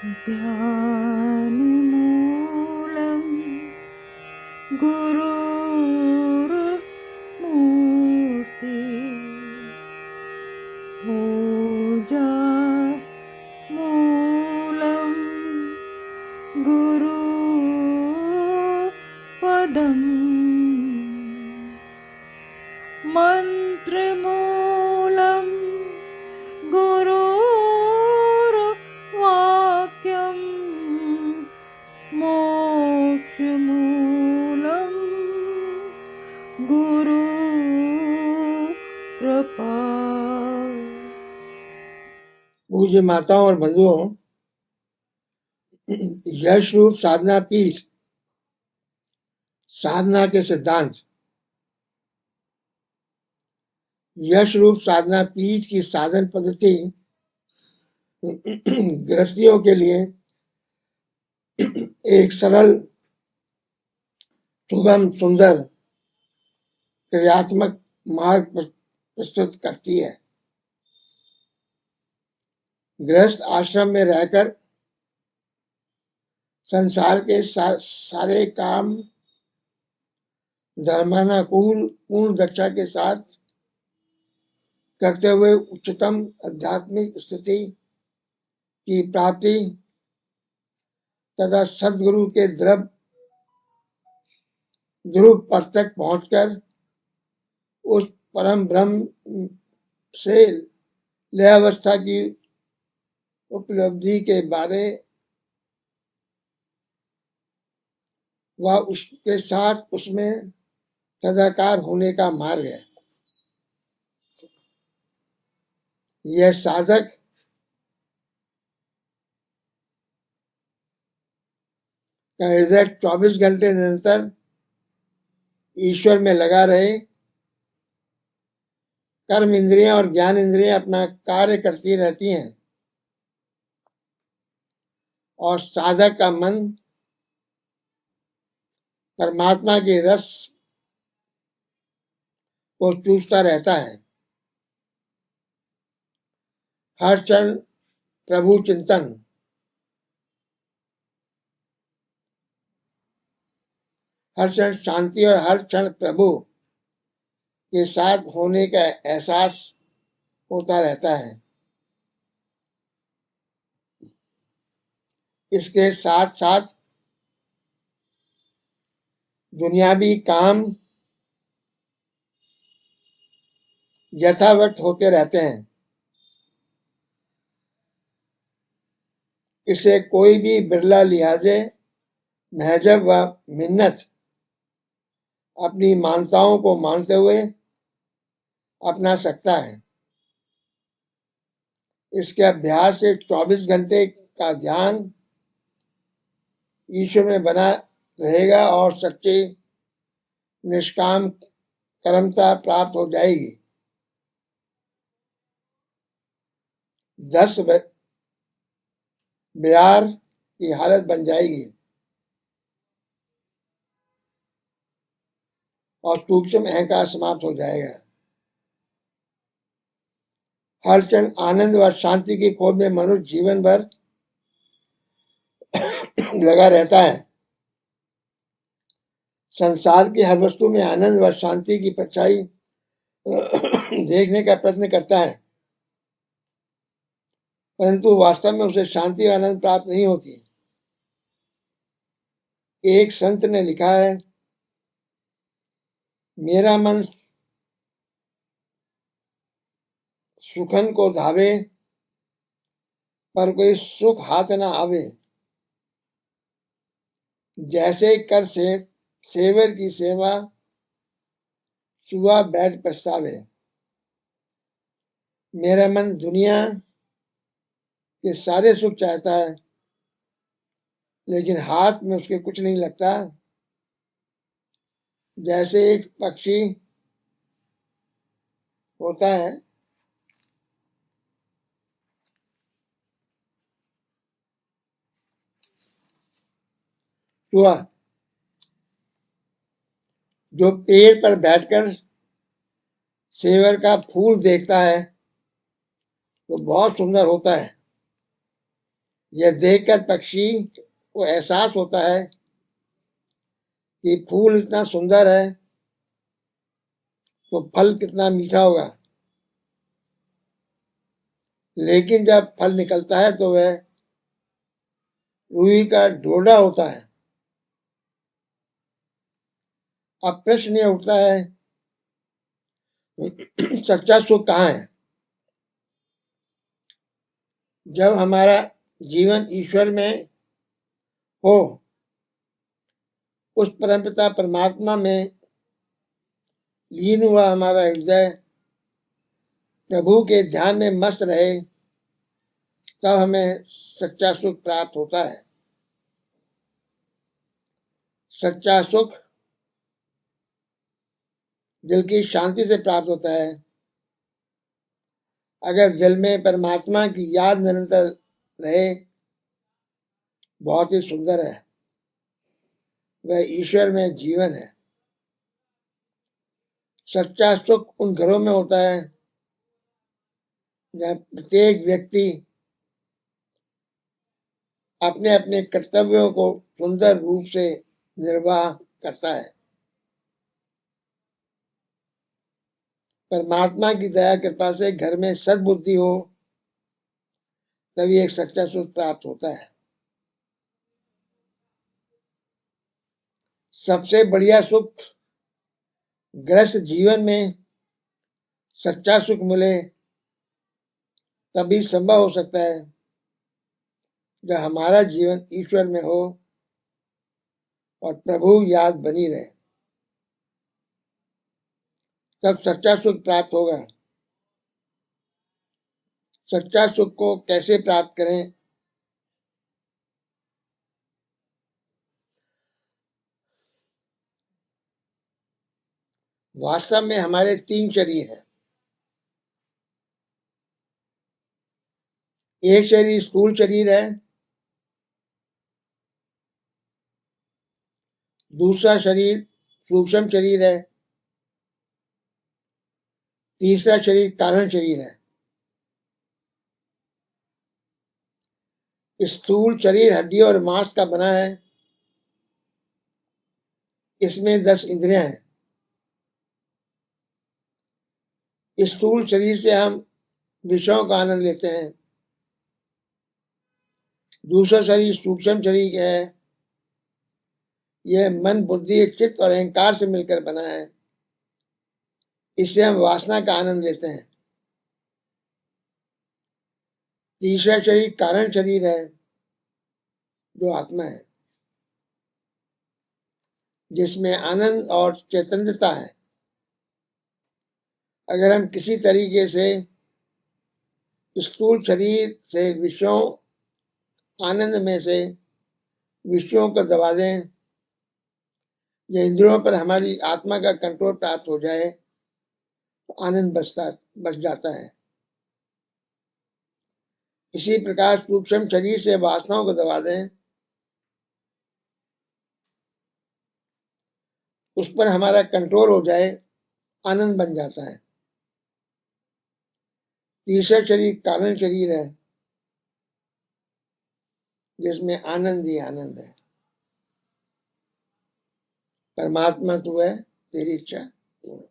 ध्यानमूलं गुरुर्मूर्ति पूजामूलं गुरुपदम् मन्त्रमूलं गुरुर्वाक्यं मोक्षमूलं गुरु कृपा। पूज्य माताओं और बंधुओं, यश रूप साधना पीठ साधना के सिद्धांत। यश रूप साधना पीठ की साधन पद्धति गृहस्थियों के लिए एक सरल, सुगम, सुंदर, क्रियात्मक मार्ग प्रस्तुत करती है। गृहस्थ आश्रम में रहकर संसार के सारे काम धर्मानुकूल पूर्ण दक्षा के साथ करते हुए उच्चतम आध्यात्मिक स्थिति की प्राप्ति तथा सद्गुरु के ध्रुव पर तक पहुंचकर उस परम ब्रह्म से लय अवस्था की उपलब्धि के बारे व उसके साथ उसमें तदाकार होने का मार्ग है। यह साधक का हृदय 24 घंटे निरंतर ईश्वर में लगा रहे, कर्म इंद्रियां और ज्ञान इंद्रियां अपना कार्य करती रहती हैं और साधक का मन परमात्मा के रस को चूसता रहता है। हर क्षण प्रभु चिंतन, हर क्षण शांति और हर क्षण प्रभु के साथ होने का एहसास होता रहता है। इसके साथ साथ दुनियावी काम यथावत होते रहते हैं। इसे कोई भी बिरला लिहाजे, महजब व मिन्नत अपनी मानताओं को मानते हुए अपना सकता है। इसके अभ्यास से 24 घंटे का ध्यान ईश्वर में बना रहेगा और सच्ची निष्काम कर्मता प्राप्त हो जाएगी। 10 बिहार की हालत बन जाएगी और सूक्ष्म अहंकार समाप्त हो जाएगा। हर क्षण आनंद व शांति की खोज में मनुष्य जीवन भर लगा रहता है। संसार की हर वस्तु में आनंद व शांति की परछाई देखने का प्रयत्न करता है, परंतु वास्तव में उसे शांति और आनंद प्राप्त नहीं होती। एक संत ने लिखा है, मेरा मन सुखन को धावे, पर कोई सुख हाथ न आवे। जैसे कर से सेवर की सेवा, सुबह बैठ पछतावे। मेरा मन दुनिया के सारे सुख चाहता है, लेकिन हाथ में उसके कुछ नहीं लगता। जैसे एक पक्षी होता है, चूहा, जो पेड़ पर बैठकर सेवर का फूल देखता है, वो बहुत सुंदर होता है, यह देखकर पक्षी को एहसास होता है कि फूल इतना सुंदर है तो फल कितना मीठा होगा, लेकिन जब फल निकलता है तो वह रूई का ढोढ़ा होता है। अब प्रश्न यह उठता है, सच्चा सुख कहाँ है? जब हमारा जीवन ईश्वर में हो, उस परमपिता परमात्मा में लीन हुआ हमारा हृदय प्रभु के ध्यान में मस्त रहे, तब हमें सच्चा सुख प्राप्त होता है। सच्चा सुख दिल की शांति से प्राप्त होता है। अगर दिल में परमात्मा की याद निरंतर रहे, बहुत ही सुंदर है, वह ईश्वर में जीवन है। सच्चा सुख उन घरों में होता है जहाँ प्रत्येक व्यक्ति अपने अपने कर्तव्यों को सुंदर रूप से निर्वाह करता है। परमात्मा की दया कृपा से घर में सद्बुद्धि हो, तभी एक सच्चा सुख प्राप्त होता है। सबसे बढ़िया सुख गृहस्थ जीवन में सच्चा सुख मिले तभी संभव हो सकता है जब हमारा जीवन ईश्वर में हो और प्रभु याद बनी रहे, तब सच्चा सुख प्राप्त होगा। सच्चा सुख को कैसे प्राप्त करें? वास्तव में हमारे 3 शरीर हैं। एक शरीर स्थूल शरीर है, दूसरा शरीर सूक्ष्म शरीर है, तीसरा शरीर कारण शरीर है। स्थूल शरीर हड्डी और मांस का बना है। इसमें 10 इंद्रियां हैं। स्थूल शरीर से हम विषयों का आनंद लेते हैं। दूसरा शरीर सूक्ष्म शरीर है। यह मन, बुद्धि, चित्त और अहंकार से मिलकर बना है। इससे हम वासना का आनंद लेते हैं। तीसरा शरीर कारण शरीर है, जो आत्मा है, जिसमें आनंद और चैतन्यता है। अगर हम किसी तरीके से स्थूल शरीर से विषयों आनंद में से विषयों को दबा दें या इंद्रियों पर हमारी आत्मा का कंट्रोल प्राप्त हो जाए तो आनंद बच जाता है। इसी प्रकार सूक्ष्म शरीर से वासनाओं को दबा दें, उस पर हमारा कंट्रोल हो जाए, आनंद बन जाता है। तीसरा शरीर कारण शरीर है, जिसमें आनंद ही आनंद है। परमात्मा तू है, तेरी इच्छा पूर्ण।